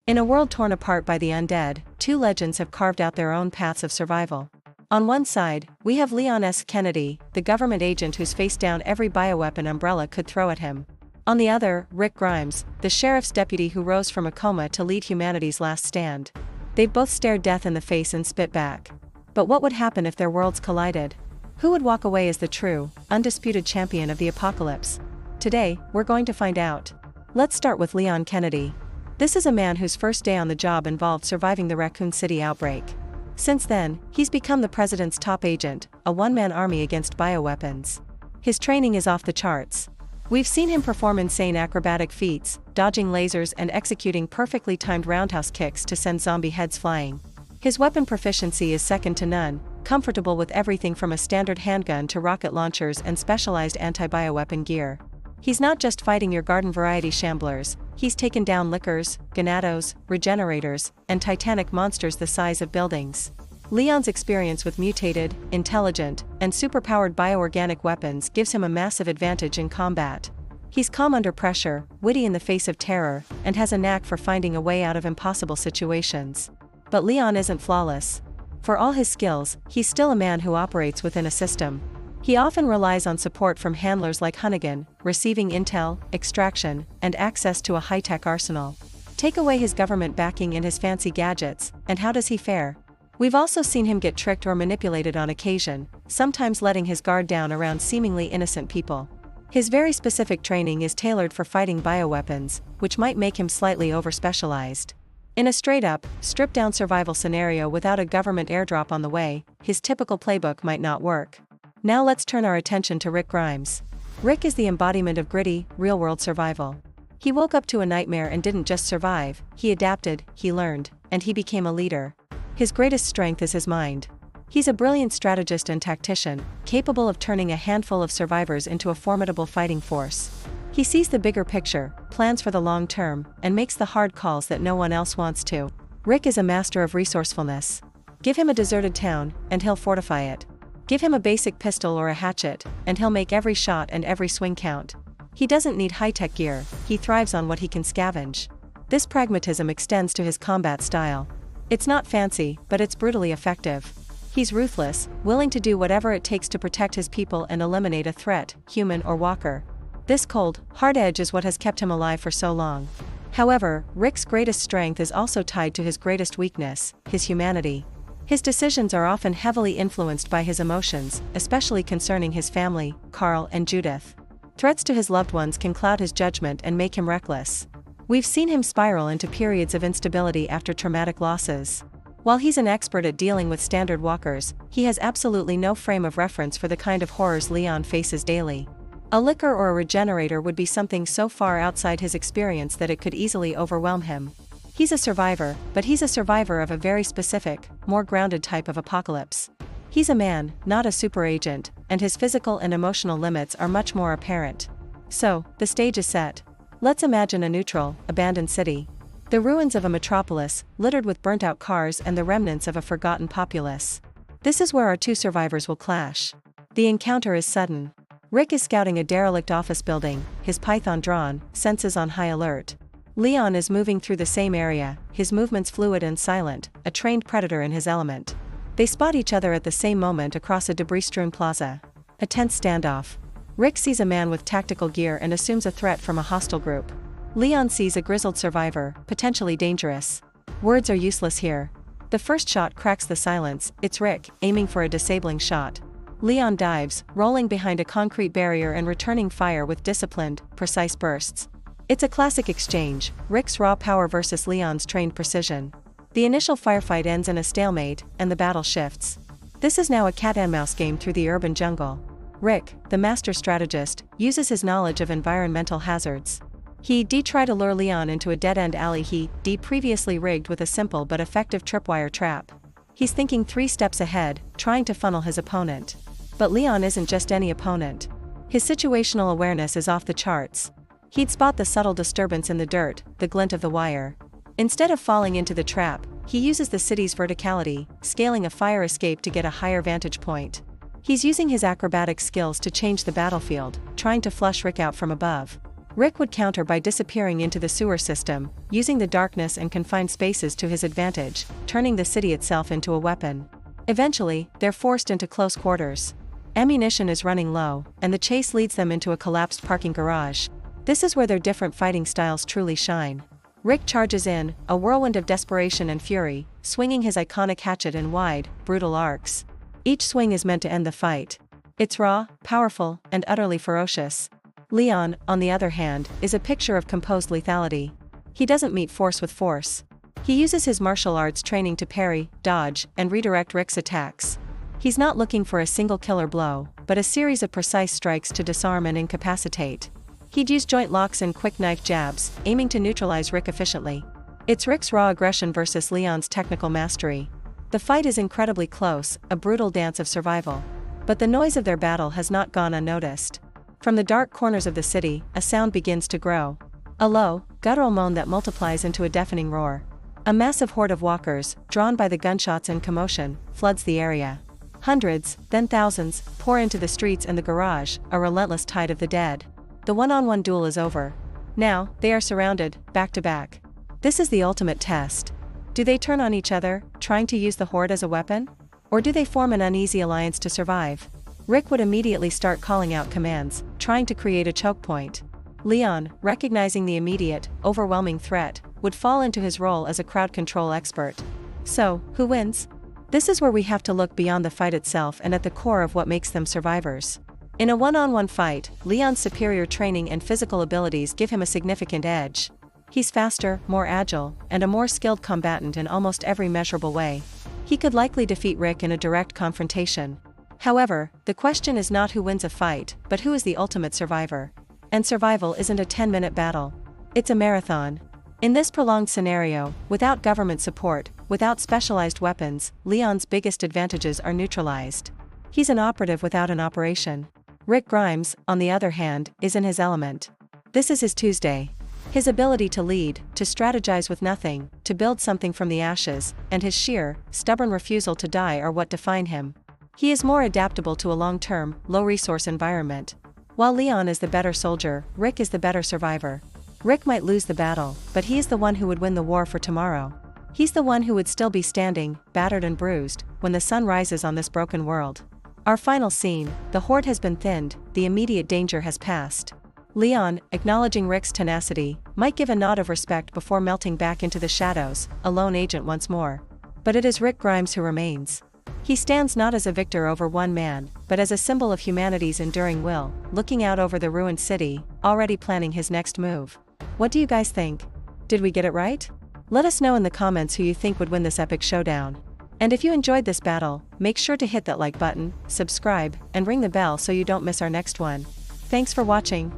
In a world torn apart by the undead, two legends have carved out their own paths of survival. On one side, we have Leon S. Kennedy, the government agent who's faced down every bioweapon Umbrella could throw at him. On the other, Rick Grimes, the sheriff's deputy who rose from a coma to lead humanity's last stand. They've both stared death in the face and spit back. But what would happen if their worlds collided? Who would walk away as the true, undisputed champion of the apocalypse? Today, we're going to find out. Let's start with Leon Kennedy. This is a man whose first day on the job involved surviving the Raccoon City outbreak. Since then, he's become the president's top agent, a one-man army against bioweapons. His training is off the charts. We've seen him perform insane acrobatic feats, dodging lasers and executing perfectly timed roundhouse kicks to send zombie heads flying. His weapon proficiency is second to none, comfortable with everything from a standard handgun to rocket launchers and specialized anti-bioweapon gear. He's not just fighting your garden-variety shamblers, he's taken down lickers, ganados, regenerators, and titanic monsters the size of buildings. Leon's experience with mutated, intelligent, and superpowered bioorganic weapons gives him a massive advantage in combat. He's calm under pressure, witty in the face of terror, and has a knack for finding a way out of impossible situations. But Leon isn't flawless. For all his skills, he's still a man who operates within a system. He often relies on support from handlers like Hunnigan, receiving intel, extraction, and access to a high-tech arsenal. Take away his government backing and his fancy gadgets, and how does he fare? We've also seen him get tricked or manipulated on occasion, sometimes letting his guard down around seemingly innocent people. His very specific training is tailored for fighting bioweapons, which might make him slightly over-specialized. In a straight-up, stripped-down survival scenario without a government airdrop on the way, his typical playbook might not work. Now let's turn our attention to Rick Grimes. Rick is the embodiment of gritty, real-world survival. He woke up to a nightmare and didn't just survive, he adapted, he learned, and he became a leader. His greatest strength is his mind. He's a brilliant strategist and tactician, capable of turning a handful of survivors into a formidable fighting force. He sees the bigger picture, plans for the long term, and makes the hard calls that no one else wants to. Rick is a master of resourcefulness. Give him a deserted town, and he'll fortify it. Give him a basic pistol or a hatchet, and he'll make every shot and every swing count. He doesn't need high-tech gear, he thrives on what he can scavenge. This pragmatism extends to his combat style. It's not fancy, but it's brutally effective. He's ruthless, willing to do whatever it takes to protect his people and eliminate a threat, human or walker. This cold, hard edge is what has kept him alive for so long. However, Rick's greatest strength is also tied to his greatest weakness, his humanity. His decisions are often heavily influenced by his emotions, especially concerning his family, Carl and Judith. Threats to his loved ones can cloud his judgment and make him reckless. We've seen him spiral into periods of instability after traumatic losses. While he's an expert at dealing with standard walkers, he has absolutely no frame of reference for the kind of horrors Leon faces daily. A licker or a regenerator would be something so far outside his experience that it could easily overwhelm him. He's a survivor, but he's a survivor of a very specific, more grounded type of apocalypse. He's a man, not a super agent, and his physical and emotional limits are much more apparent. So, the stage is set. Let's imagine a neutral, abandoned city. The ruins of a metropolis, littered with burnt-out cars and the remnants of a forgotten populace. This is where our two survivors will clash. The encounter is sudden. Rick is scouting a derelict office building, his python drawn, senses on high alert. Leon is moving through the same area, his movements fluid and silent, a trained predator in his element. They spot each other at the same moment across a debris-strewn plaza. A tense standoff. Rick sees a man with tactical gear and assumes a threat from a hostile group. Leon sees a grizzled survivor, potentially dangerous. Words are useless here. The first shot cracks the silence, it's Rick, aiming for a disabling shot. Leon dives, rolling behind a concrete barrier and returning fire with disciplined, precise bursts. It's a classic exchange, Rick's raw power versus Leon's trained precision. The initial firefight ends in a stalemate, and the battle shifts. This is now a cat-and-mouse game through the urban jungle. Rick, the master strategist, uses his knowledge of environmental hazards. He tried to lure Leon into a dead-end alley he previously rigged with a simple but effective tripwire trap. He's thinking 3 steps ahead, trying to funnel his opponent. But Leon isn't just any opponent. His situational awareness is off the charts. He'd spot the subtle disturbance in the dirt, the glint of the wire. Instead of falling into the trap, he uses the city's verticality, scaling a fire escape to get a higher vantage point. He's using his acrobatic skills to change the battlefield, trying to flush Rick out from above. Rick would counter by disappearing into the sewer system, using the darkness and confined spaces to his advantage, turning the city itself into a weapon. Eventually, they're forced into close quarters. Ammunition is running low, and the chase leads them into a collapsed parking garage. This is where their different fighting styles truly shine. Rick charges in, a whirlwind of desperation and fury, swinging his iconic hatchet in wide, brutal arcs. Each swing is meant to end the fight. It's raw, powerful, and utterly ferocious. Leon, on the other hand, is a picture of composed lethality. He doesn't meet force with force. He uses his martial arts training to parry, dodge, and redirect Rick's attacks. He's not looking for a single killer blow, but a series of precise strikes to disarm and incapacitate. He'd use joint locks and quick knife jabs, aiming to neutralize Rick efficiently. It's Rick's raw aggression versus Leon's technical mastery. The fight is incredibly close, a brutal dance of survival. But the noise of their battle has not gone unnoticed. From the dark corners of the city, a sound begins to grow. A low, guttural moan that multiplies into a deafening roar. A massive horde of walkers, drawn by the gunshots and commotion, floods the area. Hundreds, then thousands, pour into the streets and the garage, a relentless tide of the dead. The one-on-one duel is over. Now, they are surrounded, back to back. This is the ultimate test. Do they turn on each other, trying to use the horde as a weapon? Or do they form an uneasy alliance to survive? Rick would immediately start calling out commands, trying to create a choke point. Leon, recognizing the immediate, overwhelming threat, would fall into his role as a crowd control expert. So, who wins? This is where we have to look beyond the fight itself and at the core of what makes them survivors. In a one-on-one fight, Leon's superior training and physical abilities give him a significant edge. He's faster, more agile, and a more skilled combatant in almost every measurable way. He could likely defeat Rick in a direct confrontation. However, the question is not who wins a fight, but who is the ultimate survivor. And survival isn't a 10-minute battle. It's a marathon. In this prolonged scenario, without government support, without specialized weapons, Leon's biggest advantages are neutralized. He's an operative without an operation. Rick Grimes, on the other hand, is in his element. This is his Tuesday. His ability to lead, to strategize with nothing, to build something from the ashes, and his sheer, stubborn refusal to die are what define him. He is more adaptable to a long-term, low-resource environment. While Leon is the better soldier, Rick is the better survivor. Rick might lose the battle, but he is the one who would win the war for tomorrow. He's the one who would still be standing, battered and bruised, when the sun rises on this broken world. Our final scene, the horde has been thinned, the immediate danger has passed. Leon, acknowledging Rick's tenacity, might give a nod of respect before melting back into the shadows, a lone agent once more. But it is Rick Grimes who remains. He stands not as a victor over one man, but as a symbol of humanity's enduring will, looking out over the ruined city, already planning his next move. What do you guys think? Did we get it right? Let us know in the comments who you think would win this epic showdown. And if you enjoyed this battle, make sure to hit that like button, subscribe, and ring the bell so you don't miss our next one. Thanks for watching.